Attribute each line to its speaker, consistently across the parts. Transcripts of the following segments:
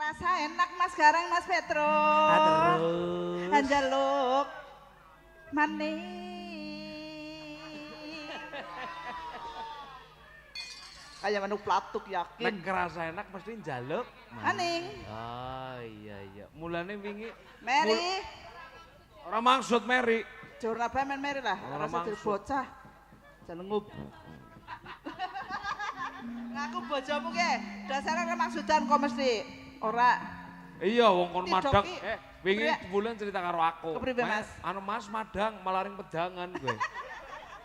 Speaker 1: Rasa enak Mas Gareng Mas Petro.
Speaker 2: Terus.
Speaker 1: Anjaluk. Maning. Kayak manuk platuk yakin.
Speaker 2: Nek kerasa enak mesti njaluk.
Speaker 1: Maning.
Speaker 2: Oh iya. Mulane wingi
Speaker 1: Mary.
Speaker 2: ora maksud Mary.
Speaker 1: Jurna bae men Mary lah.
Speaker 2: Ora
Speaker 1: Rasa
Speaker 2: maksud.
Speaker 1: bocah. Jalengup. Ngaku bojomu ke. Dasare ora maksudan kok mesti. Ora.
Speaker 2: Iya wong kon madang.
Speaker 1: Tidoki.
Speaker 2: Wingi
Speaker 1: Priya.
Speaker 2: bulan cerita karo aku.
Speaker 1: Kepriwe, Mas?
Speaker 2: Anu Mas madang malaring pedangan kowe.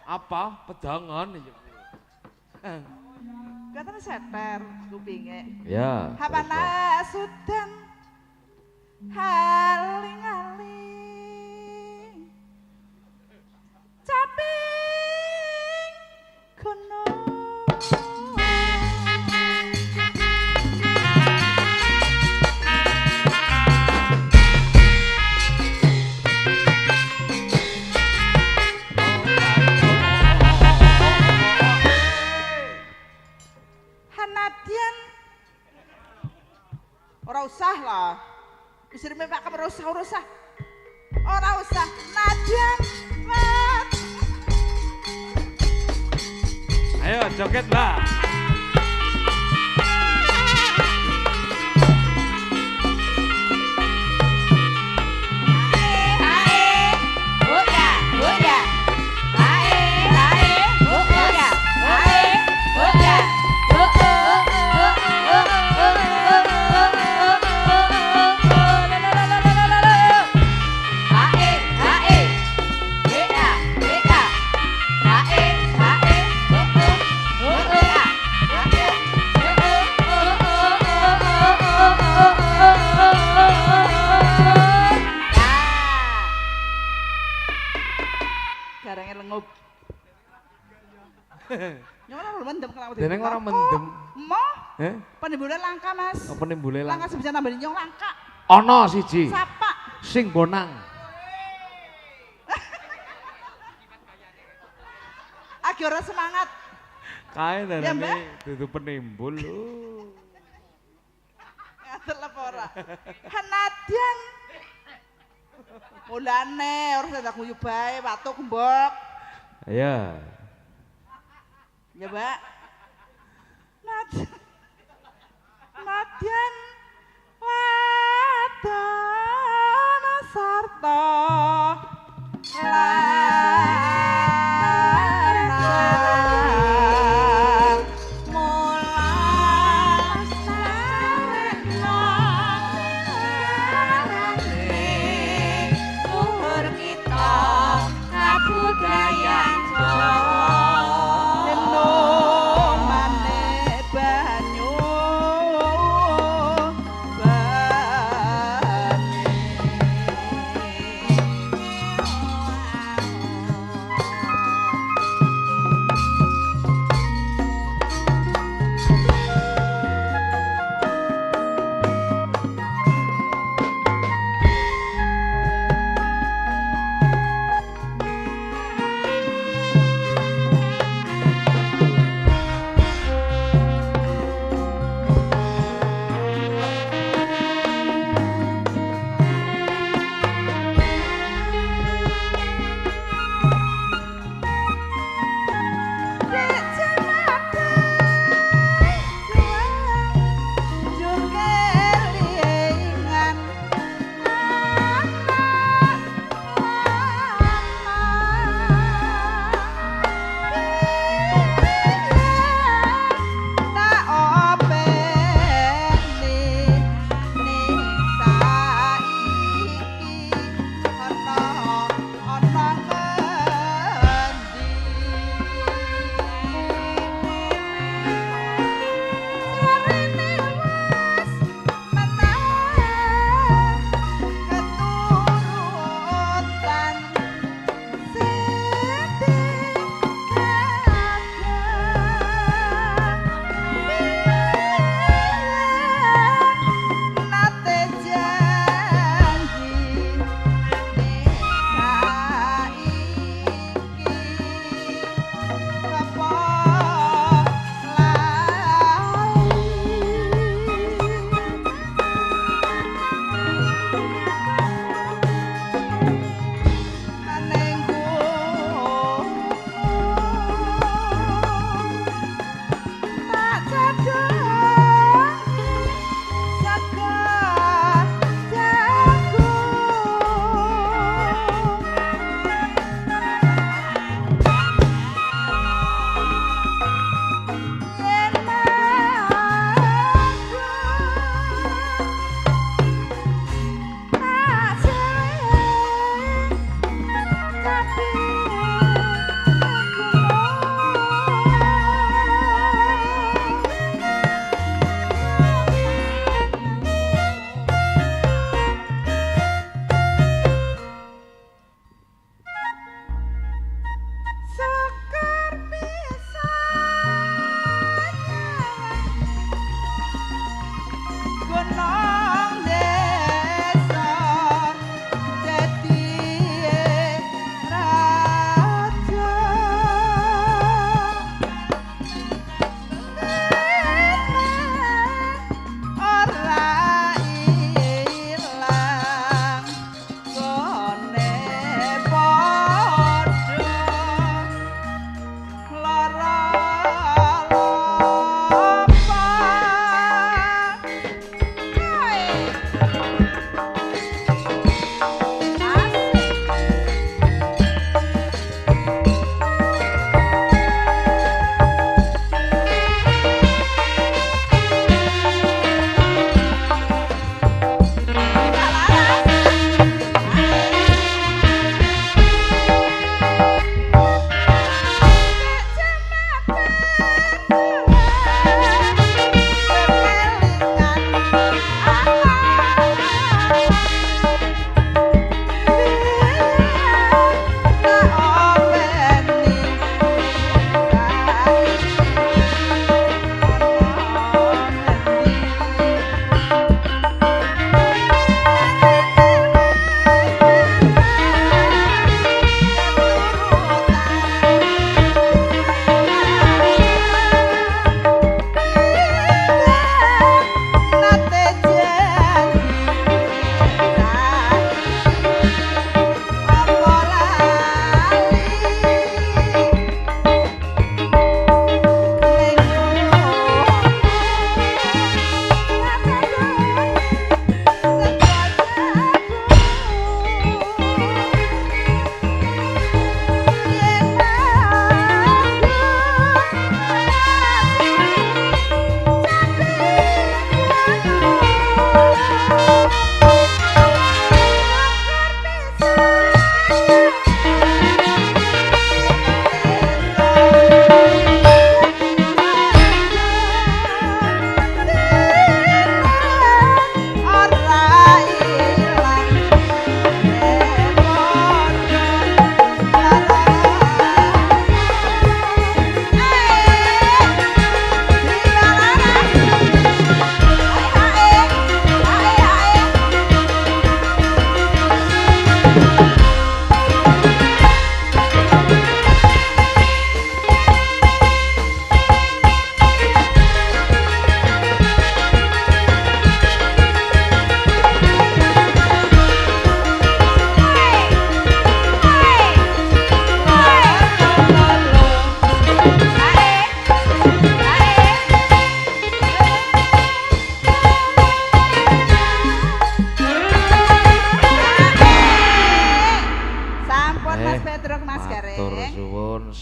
Speaker 2: Apa? Pedangan.
Speaker 1: Katanya seter kupinge.
Speaker 2: Ya.
Speaker 1: Hapana sudan haling-aling caping gunung. Hanadian ora usah lah. Bisa dimepak ora usah. Ora usah. Nadian mat.
Speaker 2: Ayo joget lah.
Speaker 1: Garangnya lengup. Nyamana lu mendem kenapa?
Speaker 2: Deneng ora mendem.
Speaker 1: Mo?
Speaker 2: Eh?
Speaker 1: Penimbulnya langka Mas.
Speaker 2: Apa nimbule
Speaker 1: Langka
Speaker 2: lang?
Speaker 1: sebisa nambahin nyong langka.
Speaker 2: Ana siji.
Speaker 1: Sapa?
Speaker 2: Sing bonang.
Speaker 1: Agi ora semangat.
Speaker 2: Kae
Speaker 1: Ya, Mbak?
Speaker 2: darane dudu penimbul.
Speaker 1: Ngatel apa ora? Hanadian. Mulane ora tak guyu bae watuk mbok.
Speaker 2: Ya.
Speaker 1: Ya, Mbak. Nadian wadon sarta lanang mulas luhur kita kabudayan Jawa. Banyu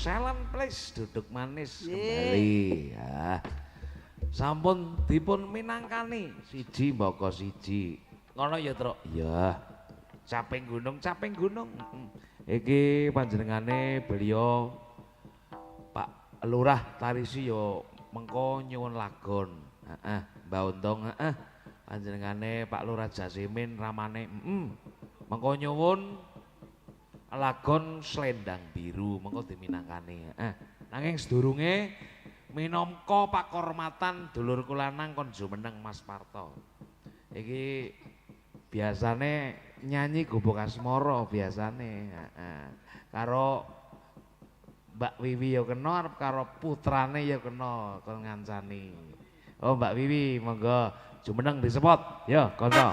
Speaker 2: silent please, duduk manis
Speaker 1: Ye.
Speaker 2: kembali ya. Sampun dipun minangkani siji mbaka siji. Ngono ya, Truk? Iya. Caping gunung. Iki panjenengane beliau Pak Lurah Tarisi yo mengko nyuwun lagon. Heeh, Mbah Untong, heeh. Panjenengane Pak Lurah Jasimin ramane, mengko nyuwun lagon Slendang Biru mengko diminangkani. Nanging sedurunge minangka pakormatan dulur kula nang kon jumeneng Mas Parto. Iki biasane nyanyi Gubuk Asmara biasane, karo Mbak Wiwi ya kena arep karo putrane ya kena kon ngancani. Oh Mbak Wiwi monggo jumeneng disepot. Ya, kanca.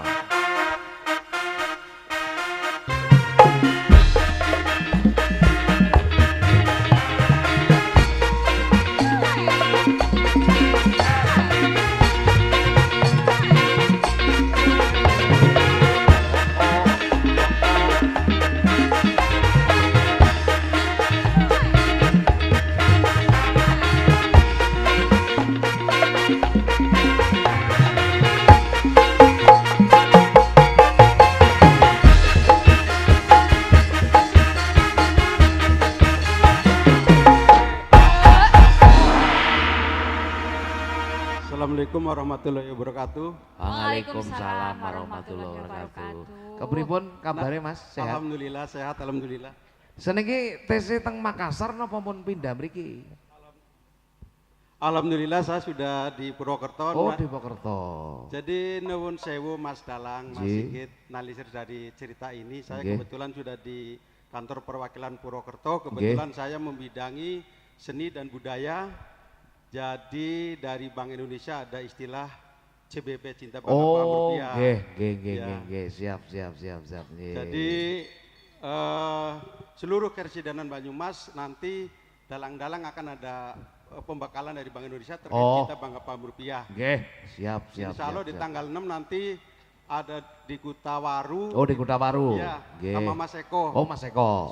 Speaker 3: Assalamualaikum warahmatullahi wabarakatuh.
Speaker 2: Waalaikumsalam warahmatullahi wabarakatuh. Kepripun kabare Mas? Sehat?
Speaker 3: Alhamdulillah sehat, alhamdulillah.
Speaker 2: Seniki TC teng Makassar napa pun pindah mriki?
Speaker 3: Alhamdulillah saya sudah di Purwokerto.
Speaker 2: Oh, di Purwokerto.
Speaker 3: Jadi nuwun sewu Mas Dalang, Mas
Speaker 2: Ji.
Speaker 3: Sigit nalisir dari cerita ini. Saya
Speaker 2: Nggih.
Speaker 3: kebetulan sudah di kantor perwakilan Purwokerto. Kebetulan saya membidangi seni dan budaya. Jadi dari Bank Indonesia ada istilah CBP Cinta Bangga Paham
Speaker 2: Oh,
Speaker 3: Rupiah.
Speaker 2: nggih, siap. Nggih.
Speaker 3: Jadi seluruh keresidenan Banyumas nanti dalang-dalang akan ada pembekalan dari Bank Indonesia terkait Cinta Bangga Paham Rupiah.
Speaker 2: Nggih, siap.
Speaker 3: Insya Allah di tanggal 6 nanti ada di Kutawaru.
Speaker 2: Oh, di Kutawaru.
Speaker 3: Iya,
Speaker 2: Nggih.
Speaker 3: sama Mas Eko.
Speaker 2: Oh, Mas Eko.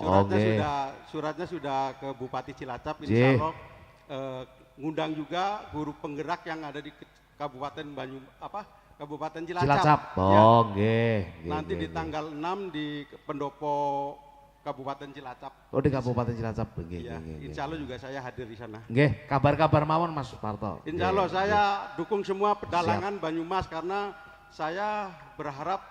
Speaker 3: Suratnya sudah ke Bupati Cilacap.
Speaker 2: Nggih.
Speaker 3: Insya Allah ngundang juga guru penggerak yang ada di Kabupaten Kabupaten Cilacap.
Speaker 2: Cilacap.
Speaker 3: Ya.
Speaker 2: Oh, nggih.
Speaker 3: Nanti di tanggal 6 di Pendopo Kabupaten Cilacap.
Speaker 2: Oh, di Kabupaten Cilacap. Nggih,
Speaker 3: Ya,
Speaker 2: nggih.
Speaker 3: insya Allah juga saya hadir di sana.
Speaker 2: Nggih, kabar-kabar mawon Mas Parto.
Speaker 3: Insya Allah saya dukung semua pedalangan Banyumas karena saya berharap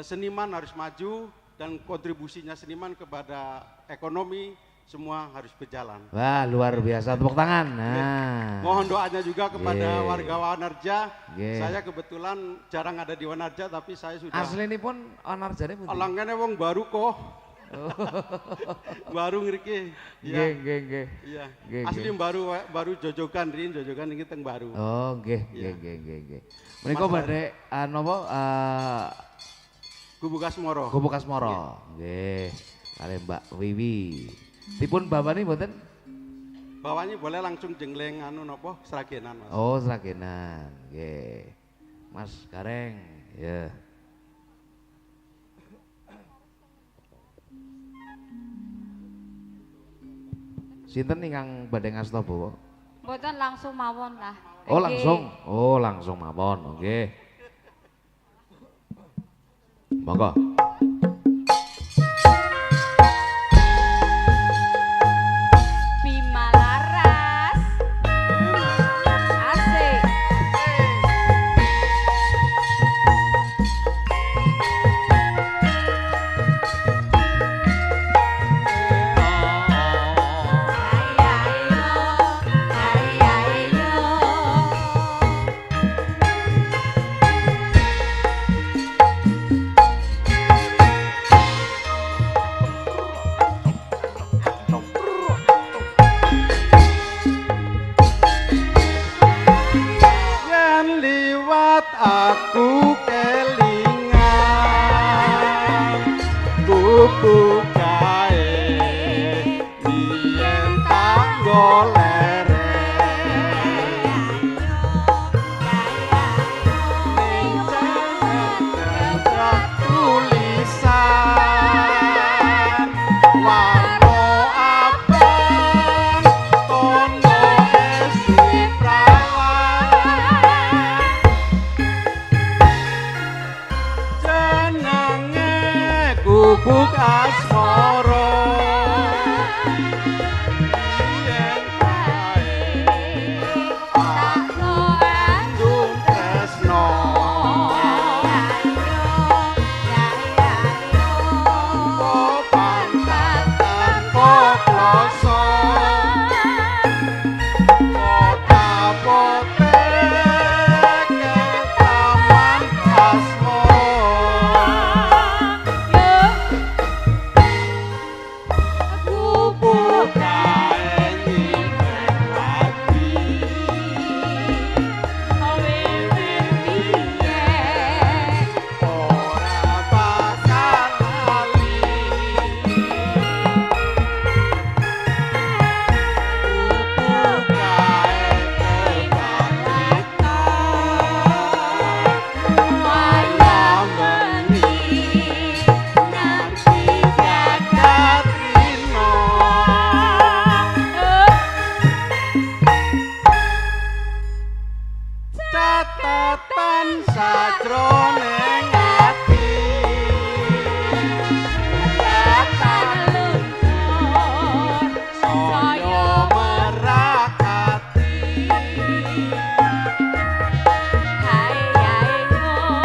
Speaker 3: seniman harus maju dan kontribusinya seniman kepada ekonomi semua harus berjalan.
Speaker 2: Wah, luar biasa. Tepuk tangan. Nah.
Speaker 3: Mohon doanya juga kepada warga Wanarja.
Speaker 2: Nggih.
Speaker 3: Saya kebetulan jarang ada di Wanarja tapi saya sudah
Speaker 2: Aslinipun onarjane pundi?
Speaker 3: Alangkene wong baru kok. Baru ngriki.
Speaker 2: Nggih.
Speaker 3: Iya.
Speaker 2: Nggih,
Speaker 3: Asli baru jojogan iki teng baru.
Speaker 2: Oh, nggih. Menika
Speaker 3: Mas
Speaker 2: badhe napa
Speaker 3: Gubuk Asmara.
Speaker 2: Gubuk Asmara. Nggih. Kali Mbak Wiwi. Dipun bapani mboten?
Speaker 3: Bawahnya boleh langsung jengleng seragenan Mas.
Speaker 2: Oh, seragenan. Nggih. Mas Gareng, ya. Sinten ingkang badhe ngasta bawa?
Speaker 4: Mboten langsung mawon lah.
Speaker 2: Oh,
Speaker 4: Nggih.
Speaker 2: langsung. Oh, langsung mawon. Nggih. Monggo.
Speaker 4: Bima Laras. Asik.
Speaker 3: gubuk asmara yen andung tresno pantatan pokloso kota potek taman asmara gubuk kae nyimpen hati ora bakal lali gubuk kae kebangkitan wayang bengi nanti jagat rino catatan sajroning ati saya merakati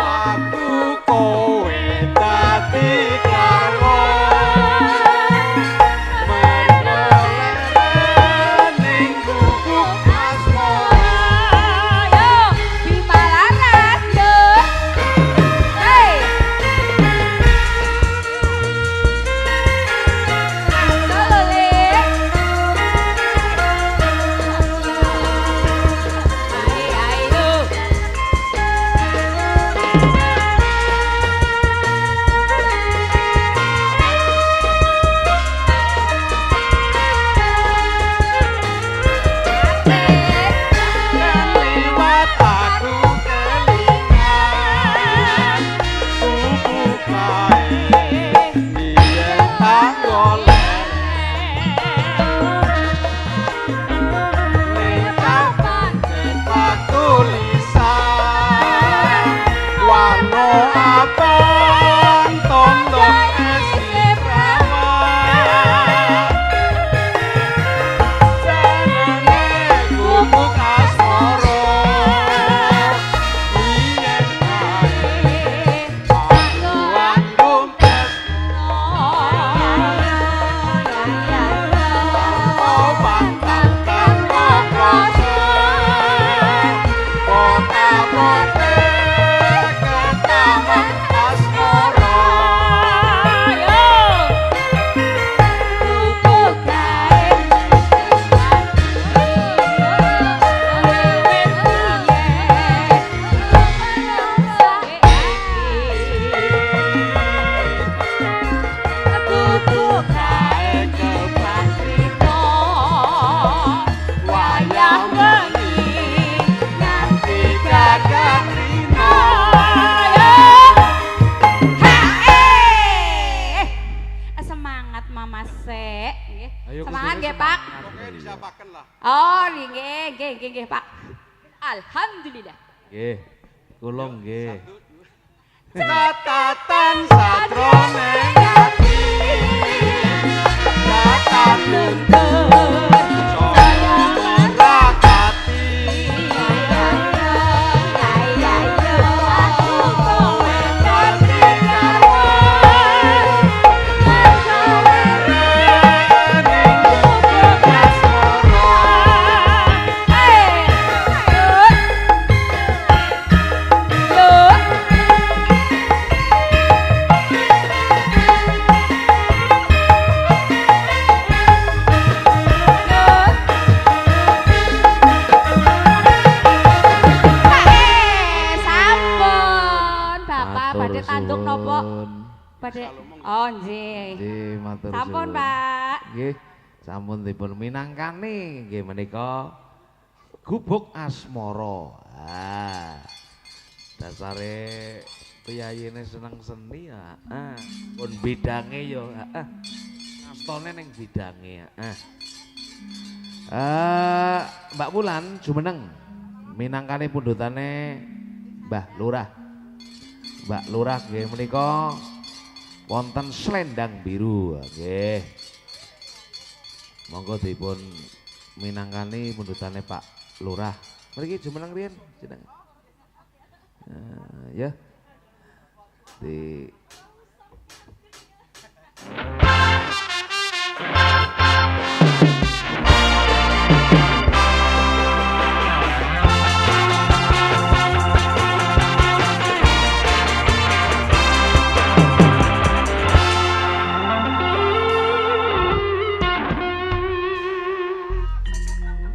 Speaker 3: aku kowe dadi garwa menoleh ning gubuk asmara liwat aku kelingan gubuk kae biyen tak golek ning kapan cetak tulisan warna abang tondo esi prawan jenenge gubuk asmara biyen kae aku andung tresno oh pantatan pokloso kota potek taman asmara gubuk kae kebantrito wayang bengi nanti jagat rino
Speaker 4: Semangat Mama Se. Nggih.
Speaker 2: Ayo,
Speaker 4: Semangat
Speaker 2: kudune
Speaker 4: nggih, Pak.
Speaker 2: semangat.
Speaker 3: pokoknya disapaken lah
Speaker 4: Oh, nggih, Pak. Alhamdulillah.
Speaker 2: Nggih. Kula nggih.
Speaker 3: catatan sajroning ati catatan luntur saya merakati aku kowe dadi kawan menoleh ning gubuk asmara
Speaker 4: badhe tanduk napa?
Speaker 2: suwun.
Speaker 4: Badhe. Oh, nggih.
Speaker 2: Nggih, matur suwun.
Speaker 4: Sampun, Pak.
Speaker 2: Nggih, sampun dipun minangkani nggih menika gubuk asmara. Ah. Dasare piyayine seneng seni ya. Pun bidange yo, heeh. Astone ning bidange, heeh. Mbak Wulan jumeneng minangkani pundhutane Mbah Lurah. Mbak Lurah nggih menika wonten Slendang Biru. Nggih. Monggo dipun minangkani pundutane Pak Lurah. Mriki jumeneng riyen jeneng. Ya. Di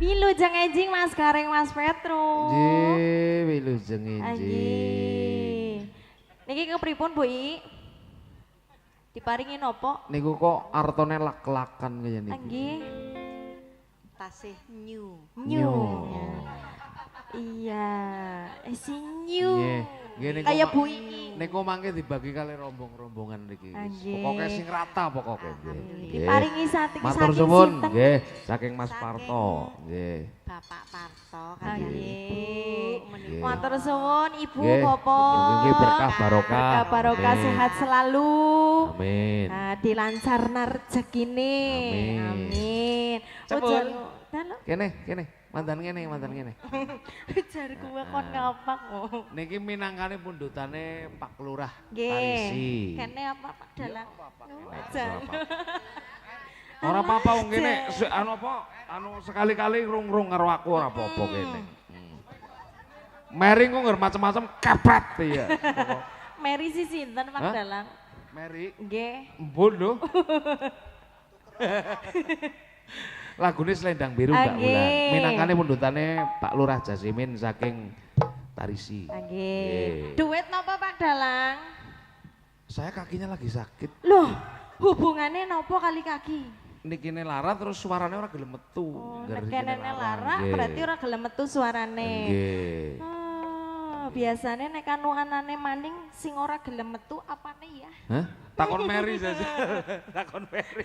Speaker 5: Wilujeng enjing Mas Gareng Mas Petro.
Speaker 2: nggih wilujeng enjing.
Speaker 5: Niki kepripun Bu I? Diparingi napa?
Speaker 2: Niku kok artone lak-lakan kaya niki.
Speaker 5: Nggih.
Speaker 1: Tasih new.
Speaker 5: New. Iya, si new.
Speaker 2: Nggih. Nggih niku.
Speaker 5: Kayak Bu I.
Speaker 2: Niku mangke dibagi kali rombong-rombongan niki.
Speaker 5: Nggih.
Speaker 2: Pokoke sing rata pokoke nggih.
Speaker 5: Diparingi saking
Speaker 2: Matur suwun nggih saking Mas Parto. Nggih.
Speaker 1: Bapak Parto
Speaker 5: Nggih.
Speaker 2: Nggih.
Speaker 5: Matur suwun Ibu
Speaker 2: Nggih.
Speaker 5: Bapak.
Speaker 2: Nggih berkah barokah.
Speaker 5: Berkah barokah
Speaker 2: Amin.
Speaker 5: sehat selalu.
Speaker 2: Amin.
Speaker 5: Nah, dilancarna rezekine.
Speaker 2: Amin.
Speaker 5: Amin.
Speaker 2: Cepun.
Speaker 5: Dalam
Speaker 2: Kene, mantan kene.
Speaker 5: jar kuwe kon ngapak kok.
Speaker 2: Niki minangkane pundutane Pak Lurah
Speaker 5: Nggih.
Speaker 2: Tarisi.
Speaker 5: Kene apa Pak Dalang?
Speaker 2: Ora apa-apa. Ora apa-apa wong kene anu apa? Anu sekali-kali rung-rung karo aku ora apa-apa kene. Mary kok ngger macam-macam kepret ya.
Speaker 5: Mary si sinten Pak
Speaker 2: Hah?
Speaker 5: Dalang?
Speaker 2: Mary
Speaker 5: Nggih.
Speaker 2: embun lho. Lagune Slendang Biru Mbak
Speaker 5: Nggih.
Speaker 2: Wulan. Minangkane pundutane Pak Lurah Jasimin saking Tarisi.
Speaker 5: Nggih. Duit napa Pak Dalang?
Speaker 2: Saya kakinya lagi sakit.
Speaker 5: Loh, hubungannya napa kali kaki?
Speaker 2: Nikine lara terus suarane ora gelem metu.
Speaker 5: Oh,
Speaker 2: Ngger
Speaker 5: nekene
Speaker 2: nikine
Speaker 5: lara
Speaker 2: Nggih.
Speaker 5: berarti ora gelem metu suarane.
Speaker 2: Nggih.
Speaker 5: Biasanya nek anu anane maning sing ora gelem metu apane ya?
Speaker 2: Hah? Takon Mary jajal. Takon Mary.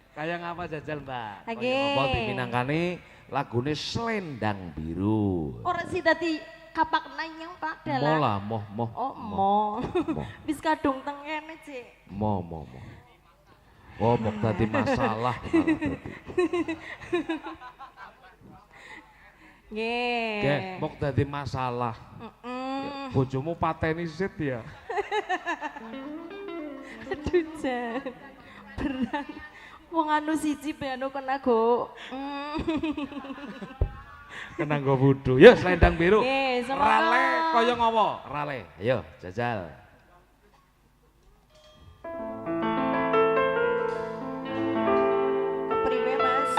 Speaker 2: Kayak ngapa jajal, Mbak?
Speaker 5: Nggih.
Speaker 2: Kaya ngapa diminangkani lagune Slendang Biru.
Speaker 5: Ora sih dadi kapak nanyang Pak
Speaker 2: Mo
Speaker 5: Dalang.
Speaker 2: lah, moh.
Speaker 5: Oh, mo.
Speaker 2: Mo.
Speaker 5: Wis kadung teng kene, Cik.
Speaker 2: Mo. Oh, mau tadi masalah.
Speaker 5: Nggih.
Speaker 2: Nggih, mau tadi masalah. Bojomu pateni sit ya.
Speaker 5: Aduh, Jan. Berat. Wong anu siji be anu kena go.
Speaker 2: Kena nggo wudu. Ya Slendang Biru.
Speaker 5: Nggih, semoga.
Speaker 2: Rale kaya ngopo? Rale. Ayo, jajal.
Speaker 5: Priwe, Mas?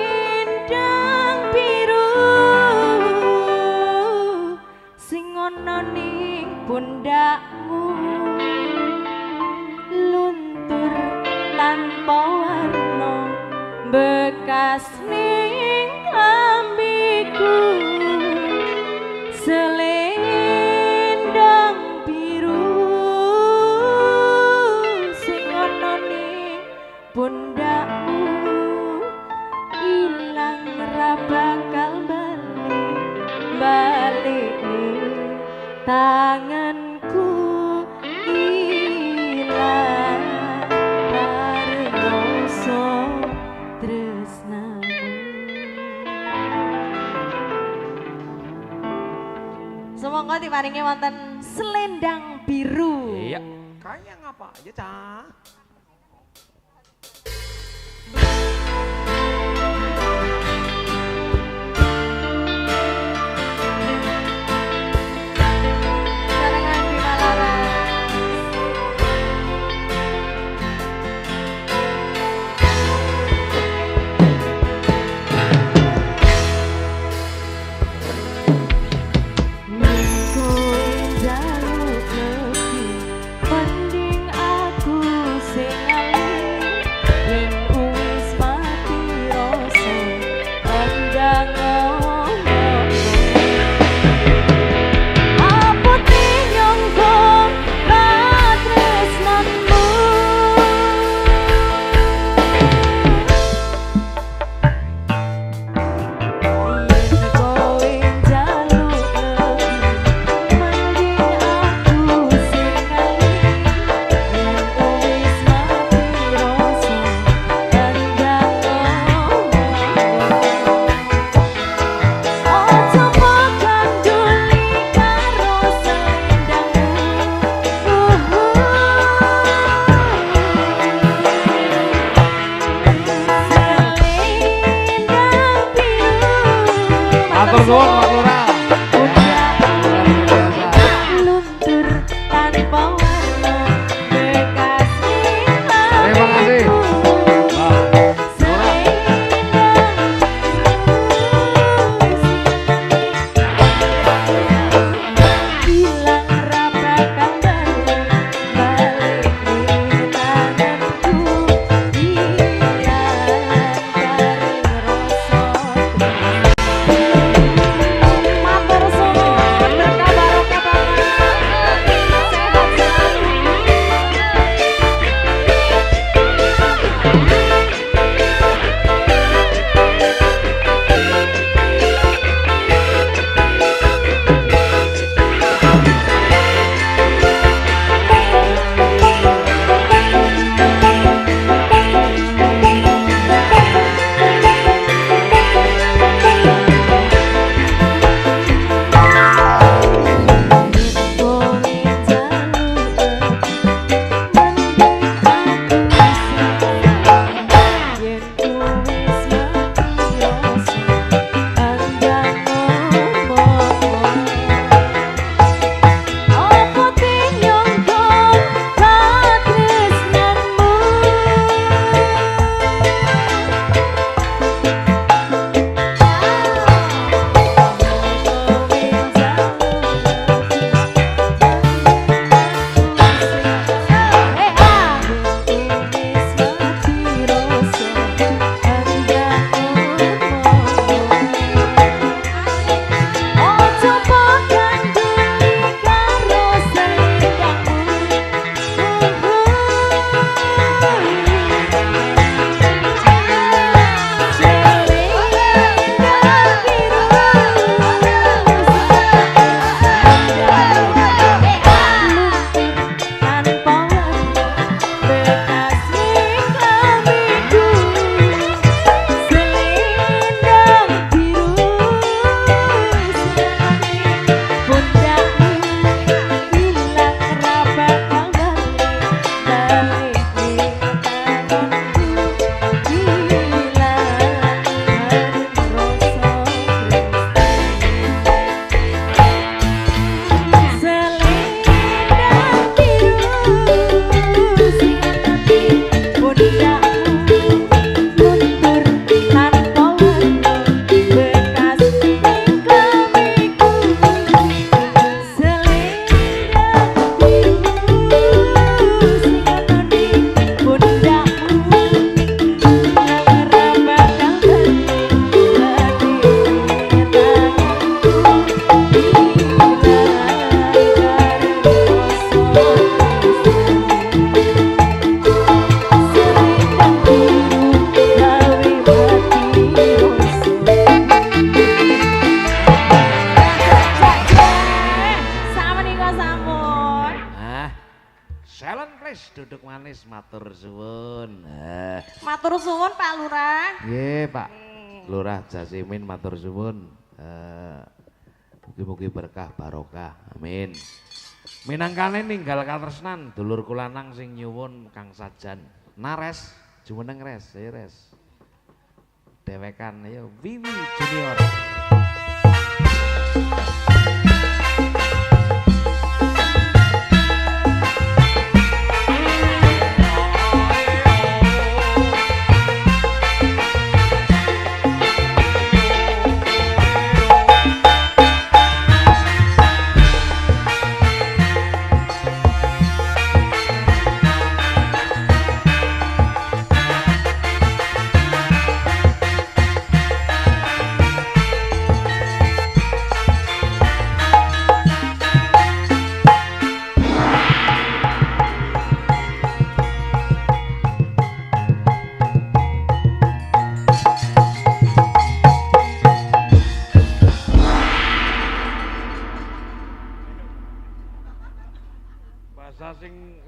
Speaker 5: Selendang biru sing ana ning pundakmu luntur tanpa warna bekas ning lambiku selendang biru sing ana ning pundakmu ilang ra bakal balik tanganku ilang karyoso tresnamu. Semoga diparingi wonten Slendang Biru.
Speaker 2: Iya. Kayak ngapa aja, Cah?
Speaker 5: Karangan Bima Laras. Minggu jaluk lebih, mending aku
Speaker 2: duduk manis matur suwun.
Speaker 5: Matur suwun Pak Lurah.
Speaker 2: Nggih, Pak Lurah Jasimin matur suwun. Mugi-mugi berkah barokah. Amin. Minangkane ninggal katresnan dulur kula nang sing nyuwun Kang Sajan. Nares, jumeneng res, res. Dewekan ayo Wiwi Junior.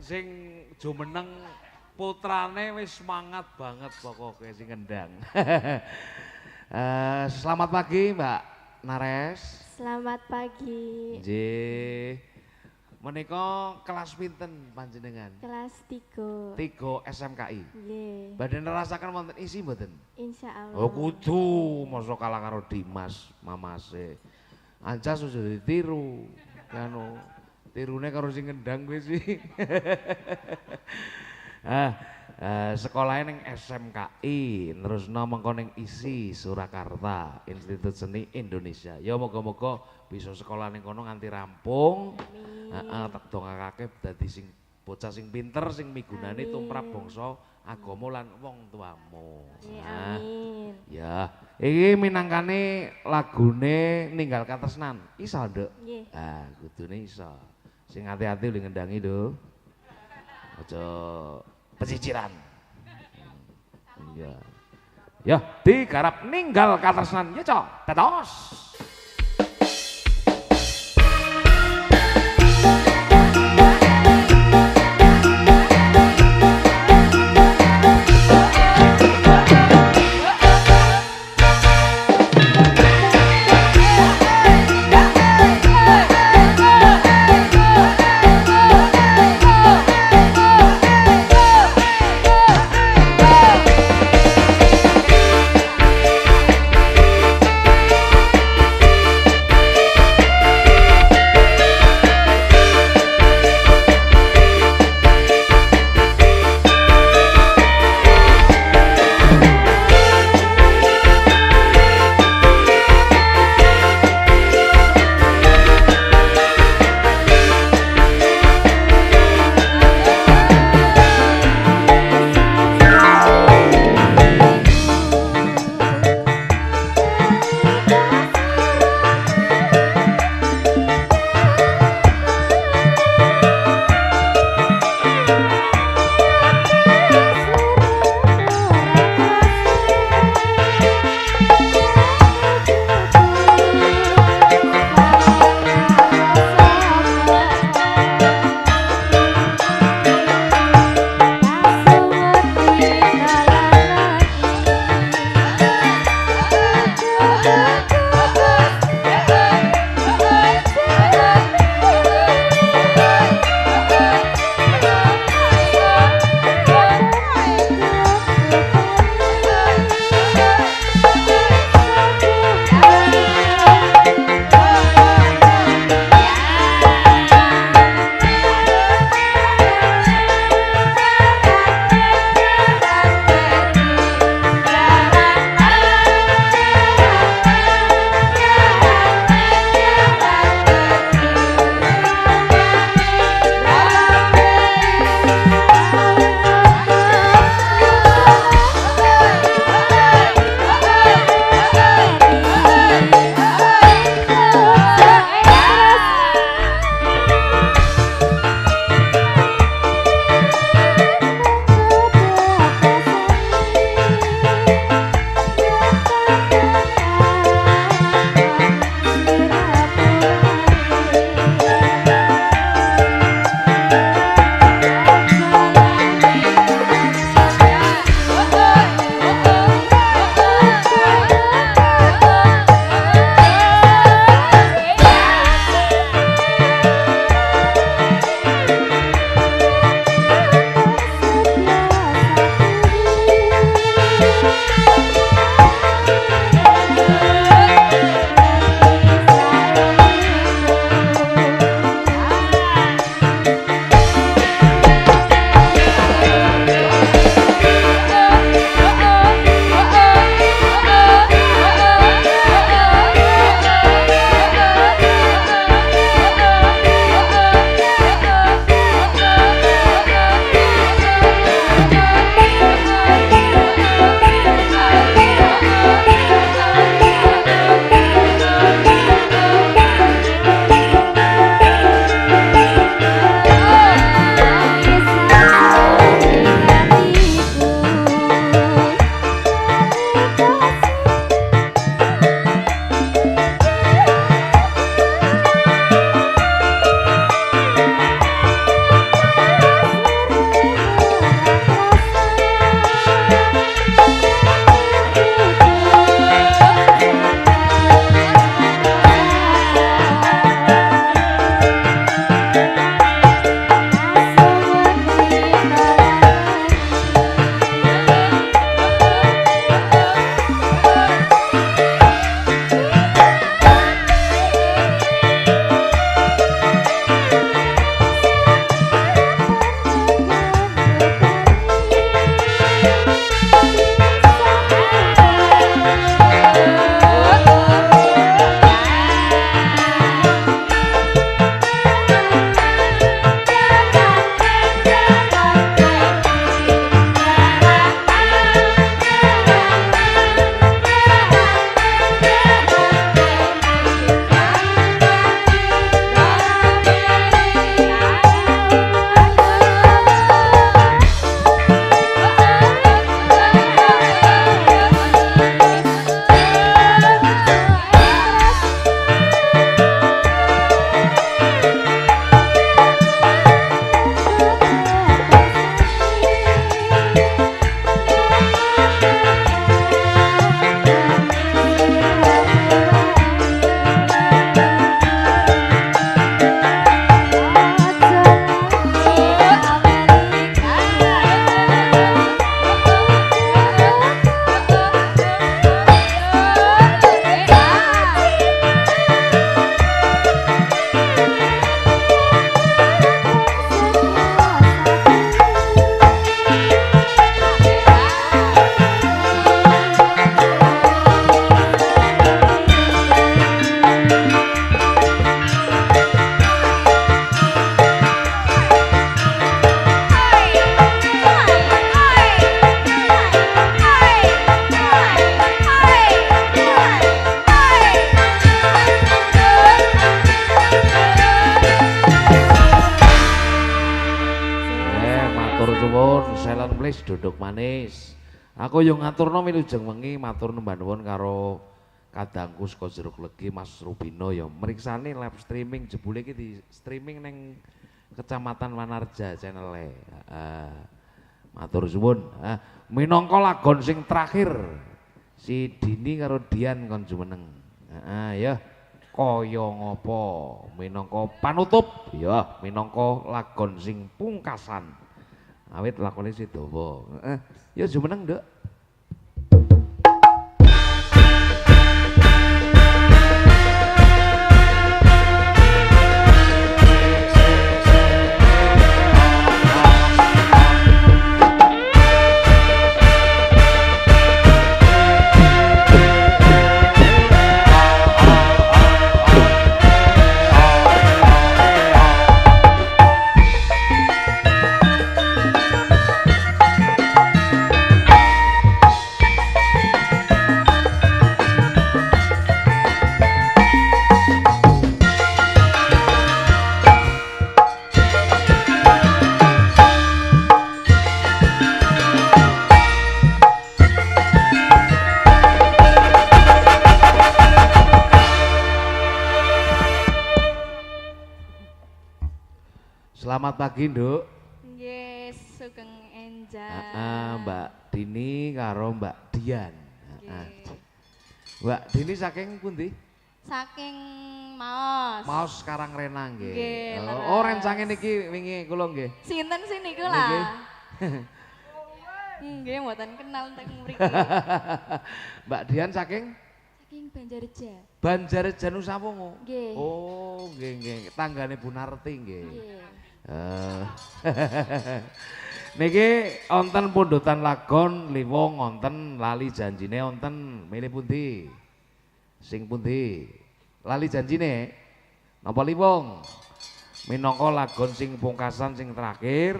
Speaker 2: Sing jumeneng putrane wis semangat banget pokoknya sing ngendang. Selamat pagi Mbak Nares.
Speaker 5: Selamat pagi.
Speaker 2: Nggih. Menika kelas pinten panjenengan?
Speaker 5: Kelas 3.
Speaker 2: 3 SMKI.
Speaker 5: Nggih.
Speaker 2: Badhe nerasaken wonten isi mboten?
Speaker 5: Insyaallah.
Speaker 2: Oh kudu, masa kalah karo Dimas mamase. Ancas sudah ditiru. Kanu tirune karo sing ngendang kuwi sih. Sekolahnya ning SMKI, terusno mengko ning ISI Surakarta, Institut Seni Indonesia. Ya moga-moga bisa sekolah ning kono nganti rampung. Heeh, tak dongakake dadi sing bocah sing pinter sing migunani tumrap bangsa, agama lan wong tuamu.
Speaker 5: Amin.
Speaker 2: Ya, iki minangkane lagune Ninggal Katresnan. Iso, Nduk?
Speaker 5: Nggih.
Speaker 2: Kudune iso. Sing hati-hati udah ngendangi do. Aja pesiciran. Iya. Ya, digarap Ninggal Katresnan. Ya, Cok. Tetos. Silent Place duduk manis. Aku yo ngaturno wilujeng wengi matur nembah nuwun karo kadangku saka Jeruk Legi Mas Rubino ya mriksani live streaming jebule iki di streaming ning Kecamatan Wanarja channel-e. Matur suwun. Minangka lagon sing terakhir si Dini karo Dian kon jumeneng. Ya kaya ngopo minangka panutup ya minangka lagon sing pungkasan. Awit lakone si dawa. Ya jumeneng, Nduk. Selamat pagi, Nduk.
Speaker 5: Nggih, sugeng enjang.
Speaker 2: Mbak Dini karo Mbak Dian. Mbak Dini saking pundi?
Speaker 5: Saking Maos.
Speaker 2: Maos sekarang Renang nggih.
Speaker 5: Nggih,
Speaker 2: Oh, rencange niki wingi kula nggih.
Speaker 5: Sinten sih niku
Speaker 2: Nggih.
Speaker 5: lah? Nggih, mboten kenal teng mriki.
Speaker 2: Mbak Dian saking
Speaker 5: Saking Banjarja.
Speaker 2: Banjarja Nusawungu.
Speaker 5: Nggih.
Speaker 2: Oh, nggih. Tanggane Bu Narti nggih.
Speaker 5: Nggih.
Speaker 2: Niki wonten pundutan lagon liwung wonten lali janjine wonten milih pundi? Sing pundi? Lali janjine napa liwung? Minangka lagon sing pungkasan sing terakhir.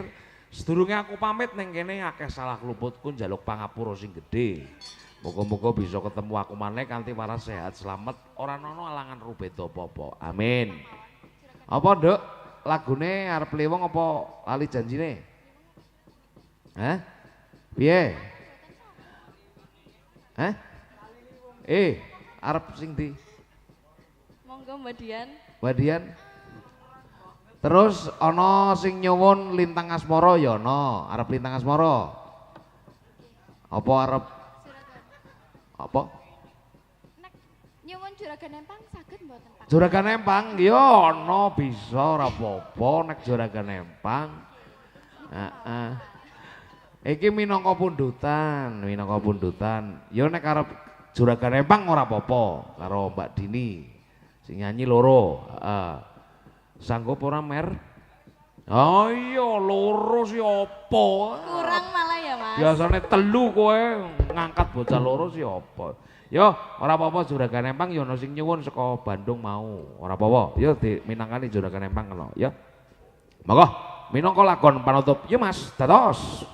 Speaker 2: Sedurunge aku pamit ning kene akeh salah kluputku njaluk pangapura sing gedhe. Muga-muga bisa ketemu aku maneh kanthi waras sehat selamat ora ana alangan rubeda apa-apa. Amin. Apa, Nduk? Lagune arep liwung apa lali janjine? Hah? Piye? Hah? Arep sing ndi?
Speaker 5: Monggo Mbak Dian.
Speaker 2: Mbak Dian. Terus ana sing nyuwun lintang asmara ya ana, arep lintang asmara. Apa arep apa?
Speaker 5: Nek nyuwun juragan empang saged mboten Pak?
Speaker 2: Juragan empang ya ana bisa ora apa-apa nek juragan empang. Heeh. Iki minangka pundutan. Ya nek arep juragan empang ora apa-apa karo Mbak Dini. Sing nyanyi loro, heeh. Sanggup ora Mer? Oh iya loro si apa?
Speaker 5: Kurang malah ya Mas.
Speaker 2: Biasane telu kowe ngangkat bocah loro si apa? Yo ora apa-apa juragan empang yo ana sing nyuwun saka Bandung mau. Ora apa-apa. Yo diminangkani juragan empang kena ya. Monggo minangka lakon panutup. Yo Mas, dados.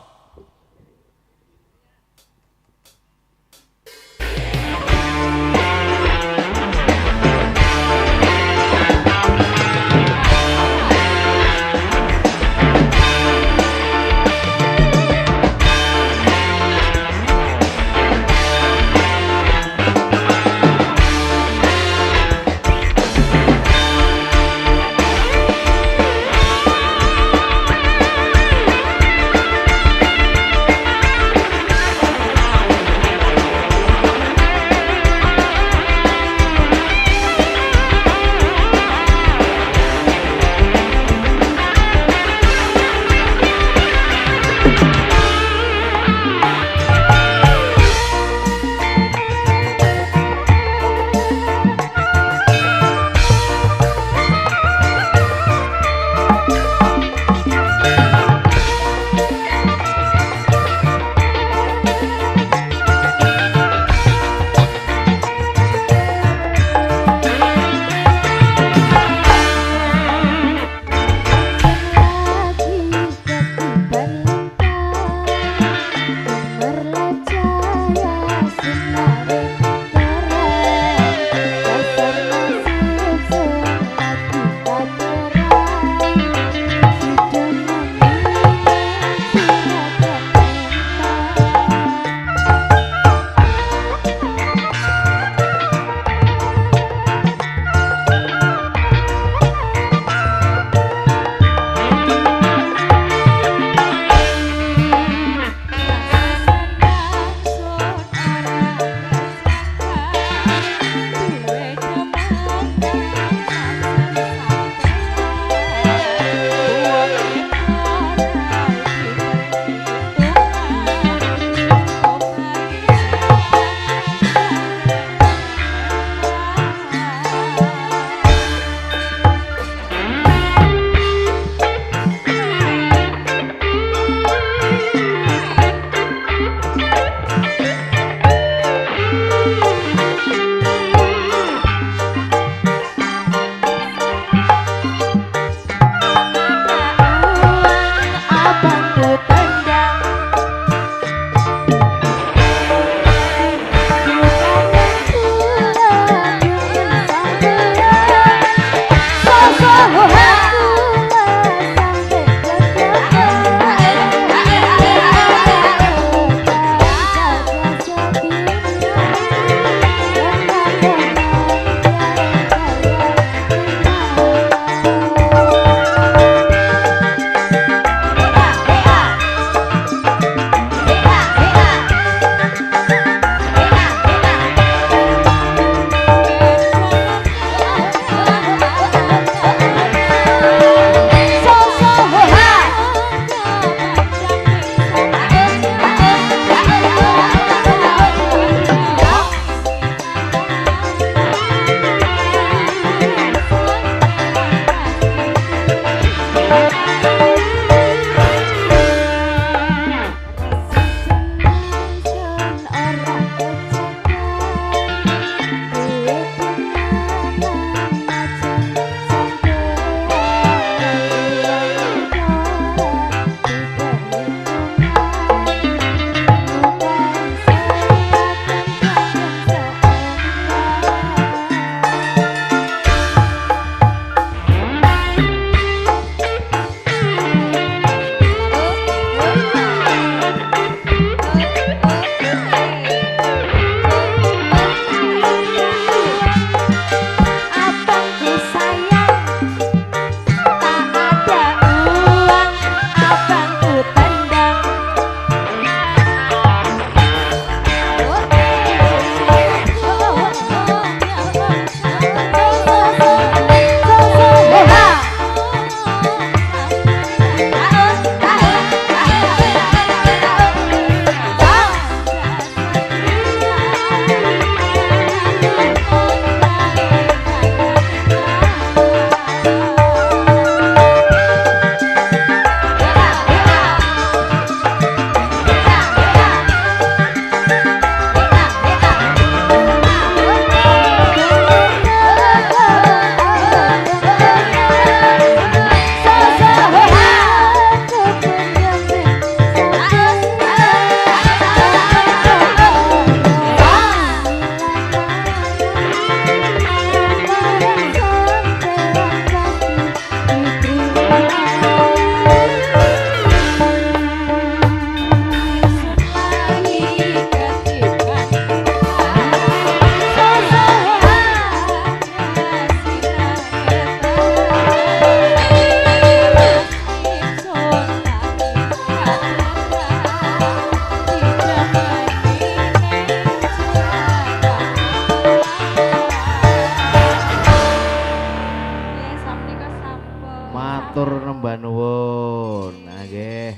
Speaker 2: Matur nembah nuwun. Nggih.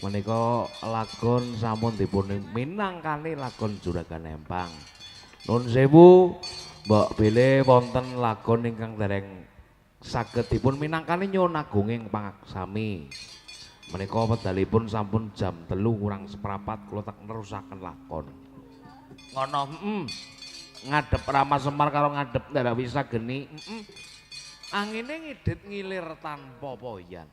Speaker 2: Menika lagon sampun dipun minangkani lagon Juragan Empang. Nuwun sewu, Mbok Bile wonten lagon ingkang dereng saged dipun minangkani nyuwun agunging pangaksami. Menika wedalipun sampun jam 3:04 kula tak nerusaken lakon. Ngono, ngadep Rama Semar karo ngadep Ndarawati Sageni, angine ngidit ngilir tanpa poyan.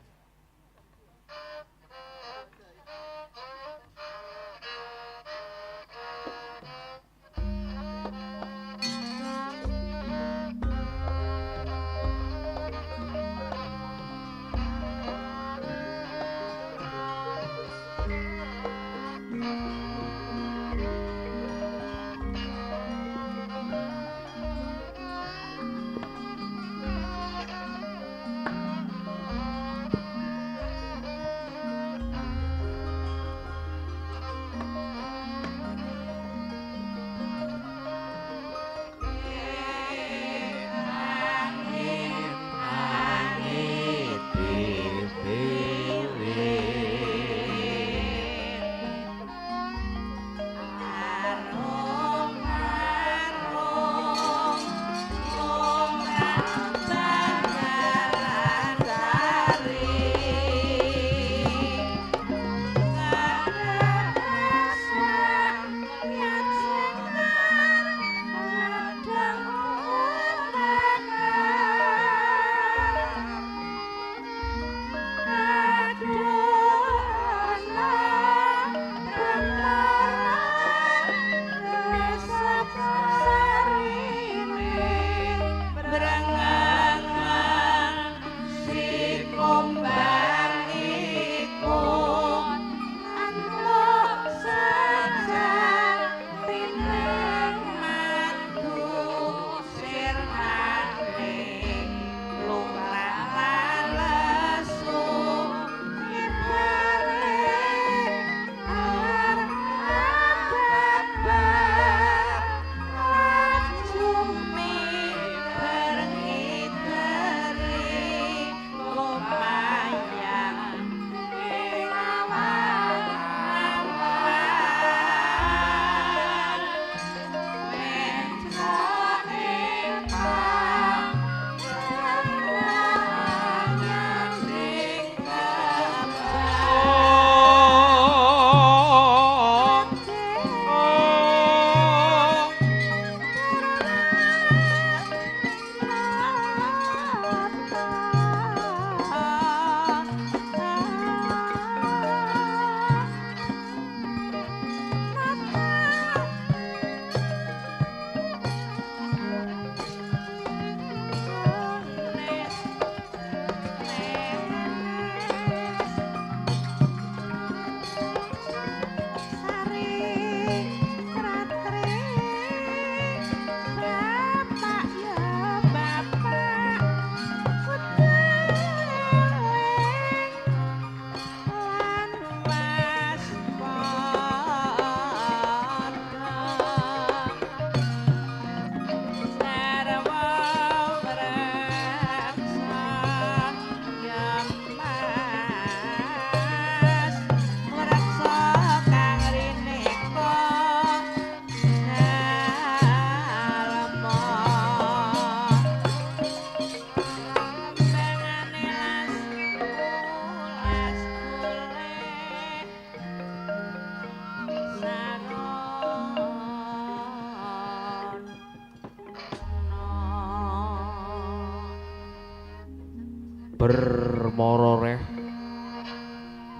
Speaker 2: bermororeh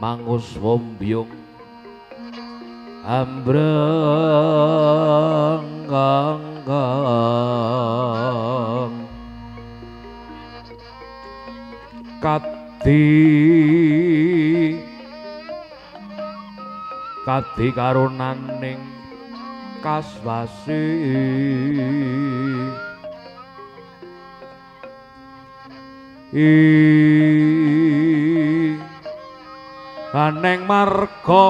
Speaker 2: mangus wombyung ambreng kangkang kadi karunaning kaswasi aneng marga